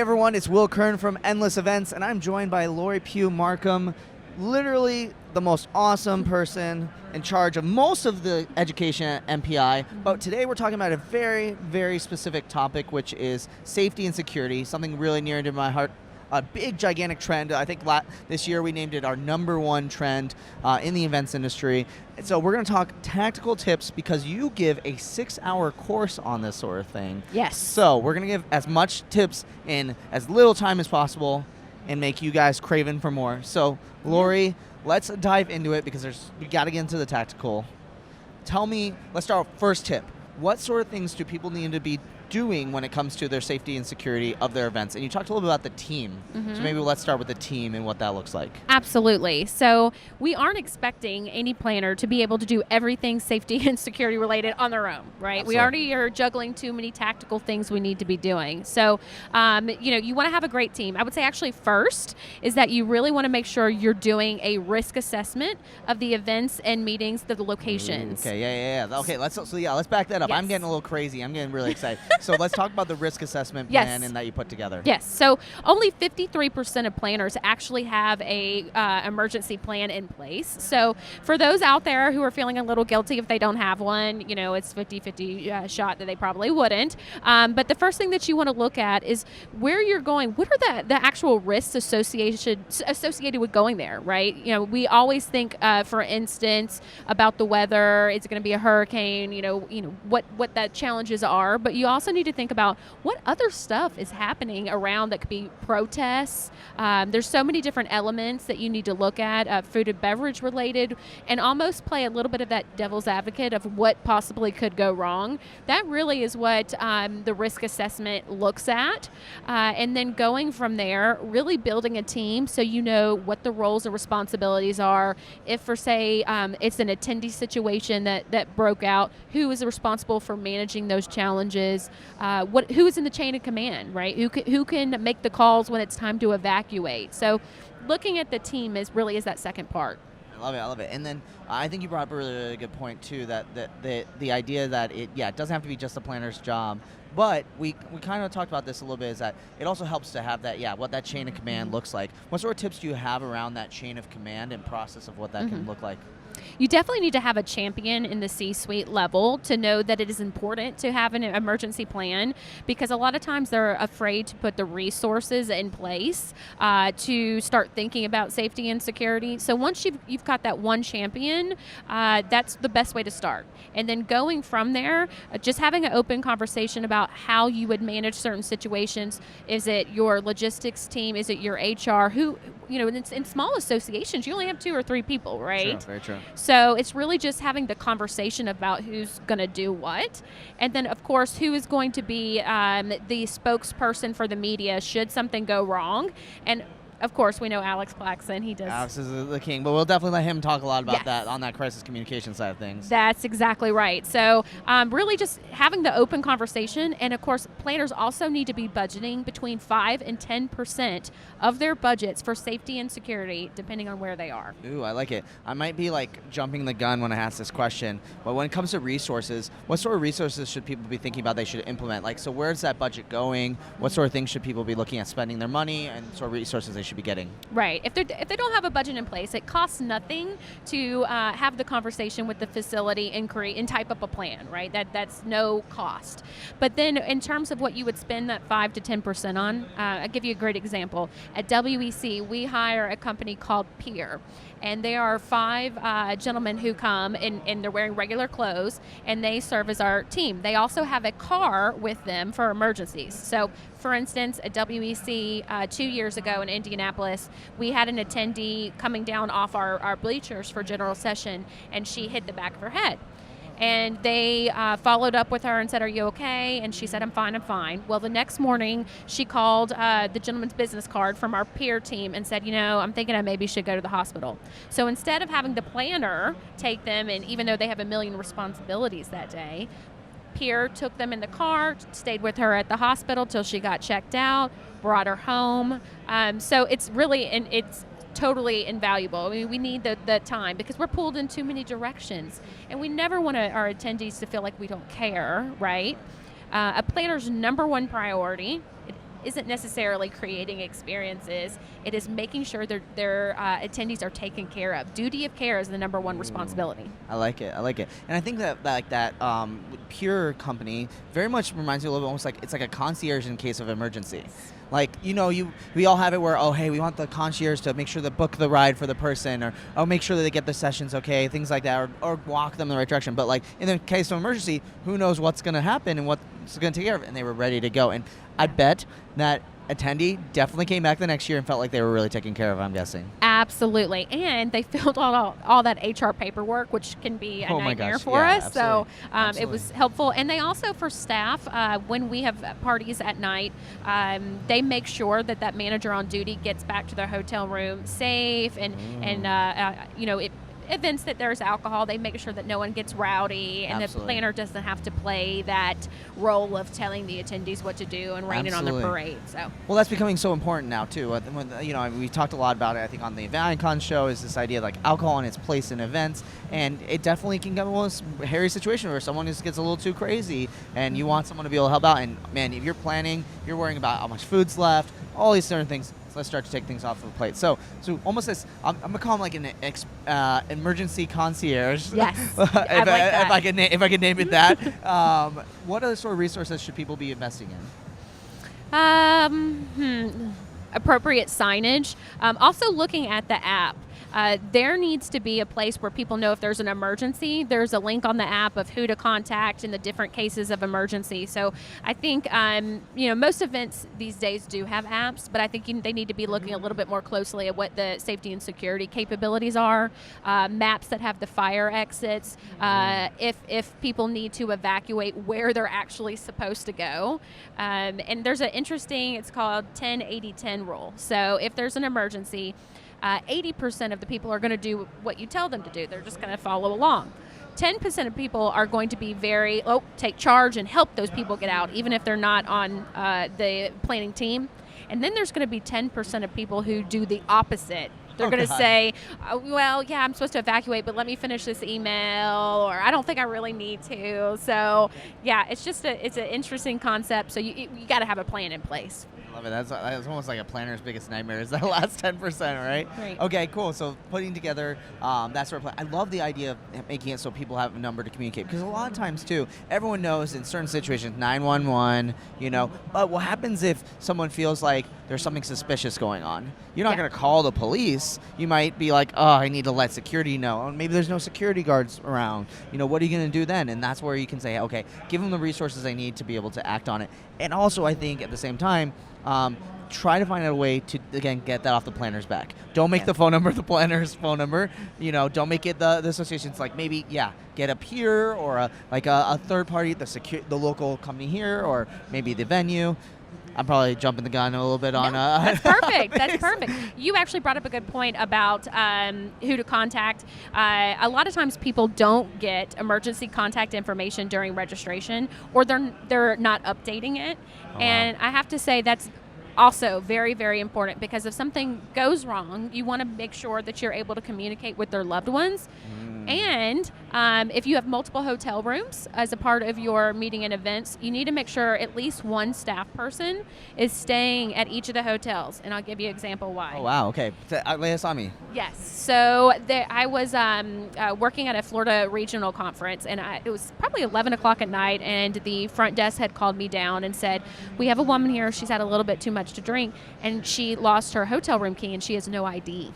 everyone, it's Will Kern from Endless Events, and I'm joined by Lori Pugh Marcum, literally the most awesome person in charge of most of the education at MPI. But today we're talking about a very, very specific topic, which is safety and security, something really near to my heart. A big, gigantic trend. I think this year we named it our #1 trend in the events industry. And so we're going to talk tactical tips because you give a 6-hour course on this sort of thing. Yes. So we're going to give as much tips in as little time as possible and make you guys craving for more. So, Lori, let's dive into it because we got to get into the tactical. Tell me, let's start with first tip. What sort of things do people need to be doing when it comes to their safety and security of their events? And you talked a little bit about the team. So maybe let's start with the team and what that looks like. Absolutely. So we aren't expecting any planner to be able to do everything safety and security related on their own, right? Absolutely. We already are juggling too many tactical things we need to be doing. So, you want to have a great team. I would say actually first is that you really want to make sure you're doing a risk assessment of the events and meetings, the locations. Okay, yeah. Okay, let's back that up. Yes. I'm getting a little crazy. I'm getting really excited. So let's talk about the risk assessment plan and that you put together. Yes. So only 53% of planners actually have a emergency plan in place. So for those out there who are feeling a little guilty if they don't have one, it's 50-50 shot that they probably wouldn't. But the first thing that you want to look at is where you're going. What are the actual risks associated with going there, right? We always think, for instance, about the weather. Is it going to be a hurricane? What that challenges are. But you also need to think about what other stuff is happening around that could be protests. There's so many different elements that you need to look at, food and beverage related, and almost play a little bit of that devil's advocate of what possibly could go wrong. That really is what the risk assessment looks at. And then going from there, really building a team so you know what the roles and responsibilities are. If, for say, it's an attendee situation that broke out, who is responsible for managing those challenges? Who is in the chain of command, right? Who can make the calls when it's time to evacuate? So looking at the team is that second part. I love it. And then I think you brought up a really, really good point too, that the idea that it doesn't have to be just the planner's job, but we kind of talked about this a little bit, is that it also helps to have that, what that chain of command looks like. What sort of tips do you have around that chain of command and process of what that can look like? You definitely need to have a champion in the C-suite level to know that it is important to have an emergency plan, because a lot of times they're afraid to put the resources in place to start thinking about safety and security. So once you've got that one champion, that's the best way to start. And then going from there, just having an open conversation about how you would manage certain situations. Is it your logistics team? Is it your HR? Who, in small associations, you only have 2 or 3 people, right? True, very true. So it's really just having the conversation about who's going to do what. And then, of course, who is going to be the spokesperson for the media should something go wrong. And of course, we know Alex Claxon. He does. Alex is the king, but we'll definitely let him talk a lot about that on that crisis communication side of things. That's exactly right. So really just having the open conversation. And of course, planners also need to be budgeting between 5 and 10% of their budgets for safety and security, depending on where they are. Ooh, I like it. I might be jumping the gun when I ask this question, but when it comes to resources, what sort of resources should people be thinking about they should implement? So where's that budget going? What sort of things should people be looking at spending their money, and sort of resources they should be getting? Right. If they don't have a budget in place, it costs nothing to have the conversation with the facility and create and type up a plan, right? That's no cost. But then in terms of what you would spend that 5 to 10% on, I'll give you a great example. At WEC, we hire a company called Peer. And they are 5 gentlemen who come and they're wearing regular clothes, and they serve as our team. They also have a car with them for emergencies. So, for instance, at WEC 2 years ago in Indianapolis, we had an attendee coming down off our bleachers for general session, and she hit the back of her head. And they followed up with her and said, "Are you okay?" And she said, I'm fine. Well, the next morning, she called the gentleman's business card from our peer team and said, I'm thinking I maybe should go to the hospital. So instead of having the planner take them, and even though they have a million responsibilities that day, Peer took them in the car, stayed with her at the hospital till she got checked out, brought her home. So it's really, and it's totally invaluable. I mean, we need the time because we're pulled in too many directions, and we never want our attendees to feel like we don't care, right? A planner's number one priority, isn't necessarily creating experiences. It is making sure their attendees are taken care of. Duty of care is the number one responsibility. I like it. And I think that Pure company very much reminds me a little bit almost like it's like a concierge in case of emergency. Like, we all have it where, oh, hey, we want the concierge to make sure to book the ride for the person, or make sure that they get the sessions okay, things like that, or walk them in the right direction. But like in the case of emergency, who knows what's going to happen and what's going to take care of it, and they were ready to go. And I bet that attendee definitely came back the next year and felt like they were really taken care of, I'm guessing. Absolutely. And they filled all that HR paperwork, which can be a nightmare for us. Absolutely. So it was helpful. And they also, for staff, when we have parties at night, they make sure that manager on duty gets back to their hotel room safe, and events that there's alcohol, they make sure that no one gets rowdy, and the planner doesn't have to play that role of telling the attendees what to do and raining on the parade. So, well, that's becoming so important now too. We talked a lot about it, I think, on the ValleyCon show, is this idea of like alcohol and its place in events, and it definitely can get a hairy situation where someone just gets a little too crazy, and you want someone to be able to help out. And man, if you're planning, you're worrying about how much food's left, all these different things. So let's start to take things off the plate. So almost this, I'm gonna call him like an emergency concierge. Yes, if I could name it that. What other sort of resources should people be investing in? Appropriate signage. Also looking at the app. There needs to be a place where people know if there's an emergency. There's a link on the app of who to contact in the different cases of emergency. So I think, most events these days do have apps, but I think they need to be looking a little bit more closely at what the safety and security capabilities are. Maps that have the fire exits. If people need to evacuate, where they're actually supposed to go. And there's an interesting, it's called 10-80-10 rule. So if there's an emergency, 80% of the people are going to do what you tell them to do. They're just going to follow along. 10% of people are going to be take charge and help those people get out, even if they're not on the planning team. And then there's going to be 10% of people who do the opposite. They're going to say, I'm supposed to evacuate, but let me finish this email, or I don't think I really need to. So, it's an interesting concept. So you got to have a plan in place. I love it. That's almost like a planner's biggest nightmare, is that last 10%, right? Right. Okay, cool. So putting together that sort of plan. I love the idea of making it so people have a number to communicate, because a lot of times, too, everyone knows in certain situations, 911, but what happens if someone feels like there's something suspicious going on? You're not going to call the police. You might be like, oh, I need to let security know. Maybe there's no security guards around. What are you going to do then? And that's where you can say, okay, give them the resources they need to be able to act on it. And also, I think, at the same time, try to find out a way to, again, get that off the planner's back. Don't make the phone number the planner's phone number. Don't make it the association's. Like, maybe, get a peer or a third party, the local company here, or maybe the venue. I'm probably jumping the gun a little bit on. That's perfect. That's perfect. You actually brought up a good point about who to contact. A lot of times people don't get emergency contact information during registration, or they're not updating it. And I have to say that's also very, very important, because if something goes wrong, you want to make sure that you're able to communicate with their loved ones. And if you have multiple hotel rooms as a part of your meeting and events, you need to make sure at least one staff person is staying at each of the hotels. And I'll give you an example why. Oh, wow. Okay. Lay this on me. Yes. So I was working at a Florida regional conference, and it was probably 11 o'clock at night, and the front desk had called me down and said, we have a woman here. She's had a little bit too much to drink, and she lost her hotel room key, and she has no ID.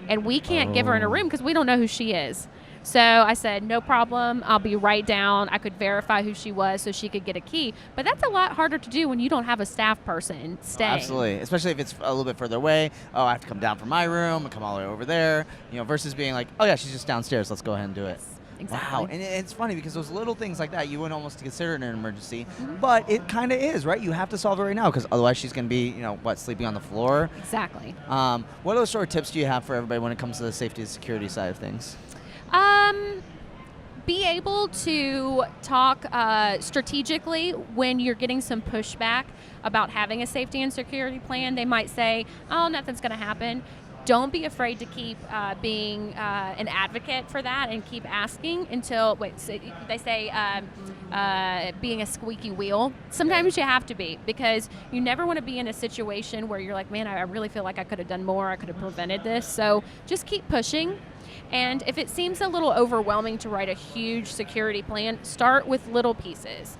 And we can't give her in a room because we don't know who she is. So I said, no problem. I'll be right down. I could verify who she was so she could get a key. But that's a lot harder to do when you don't have a staff person staying. Absolutely. Especially if it's a little bit further away. Oh, I have to come down from my room and come all the way over there. Versus being like, oh, yeah, she's just downstairs. Let's go ahead and do it. Exactly. Wow. And it's funny because those little things like that, you wouldn't almost consider it an emergency. But it kind of is, right? You have to solve it right now, because otherwise she's going to be, sleeping on the floor. Exactly. What other sort of tips do you have for everybody when it comes to the safety and security side of things? Be able to talk strategically when you're getting some pushback about having a safety and security plan. They might say, oh, nothing's going to happen. don't be afraid to keep being an advocate for that and keep asking until, they say being a squeaky wheel. Sometimes you have to be, because you never want to be in a situation where you're like, man, I really feel like I could have done more, I could have prevented this. So just keep pushing. And if it seems a little overwhelming to write a huge security plan, start with little pieces.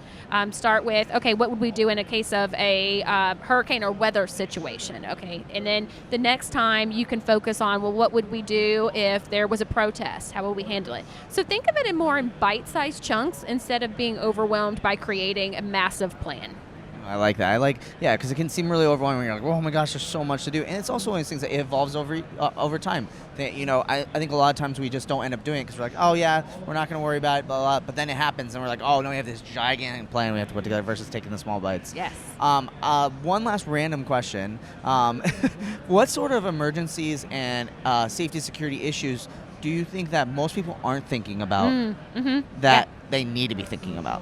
Start with, okay, what would we do in a case of a hurricane or weather situation? Okay, and then the next time you can focus on, well, what would we do if there was a protest? How would we handle it? So think of it in more in bite-sized chunks instead of being overwhelmed by creating a massive plan. I like that. Because it can seem really overwhelming. You're like, oh my gosh, there's so much to do, and it's also one of those things that it evolves over time. That, I think a lot of times we just don't end up doing it because we're like, oh yeah, we're not going to worry about it, blah, blah, blah. But then it happens, and we're like, oh no, we have this gigantic plan we have to put together versus taking the small bites. Yes. One last random question: what sort of emergencies and safety security issues do you think that most people aren't thinking about that they need to be thinking about?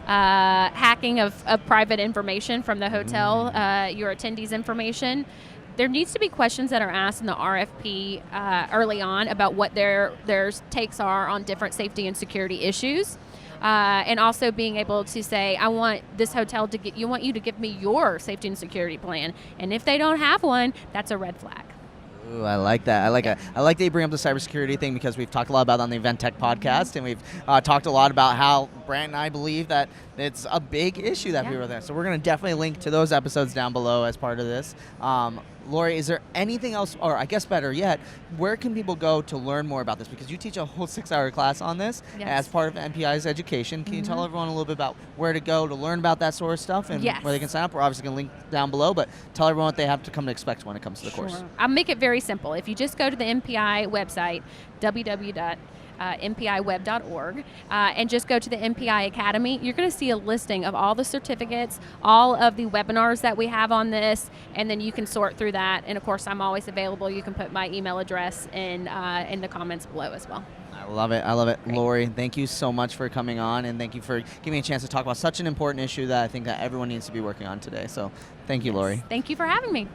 Hacking of private information from the hotel, your attendees' information. There needs to be questions that are asked in the RFP early on about what their takes are on different safety and security issues. And also being able to say, I want this hotel to want you to give me your safety and security plan. And if they don't have one, that's a red flag. Ooh, I like that. I like that you bring up the cybersecurity thing because we've talked a lot about it on the Event Tech podcast, and we've talked a lot about how Brant and I believe that it's a big issue that people are there. So we're going to definitely link to those episodes down below as part of this. Lori, is there anything else, or I guess better yet, where can people go to learn more about this? Because you teach a whole 6-hour class on this as part of MPI's education. Can you tell everyone a little bit about where to go to learn about that sort of stuff and where they can sign up? We're obviously going to link down below, but tell everyone what they have to come to expect when it comes to the course. I'll make it very simple. If you just go to the MPI website, www.mpiweb.org, and just go to the MPI Academy, you're going to see a listing of all the certificates, all of the webinars that we have on this, and then you can sort through that. And of course, I'm always available. You can put my email address in the comments below as well. I love it. Great. Lori, thank you so much for coming on, and thank you for giving me a chance to talk about such an important issue that I think that everyone needs to be working on today. So thank you, Lori. Thank you for having me.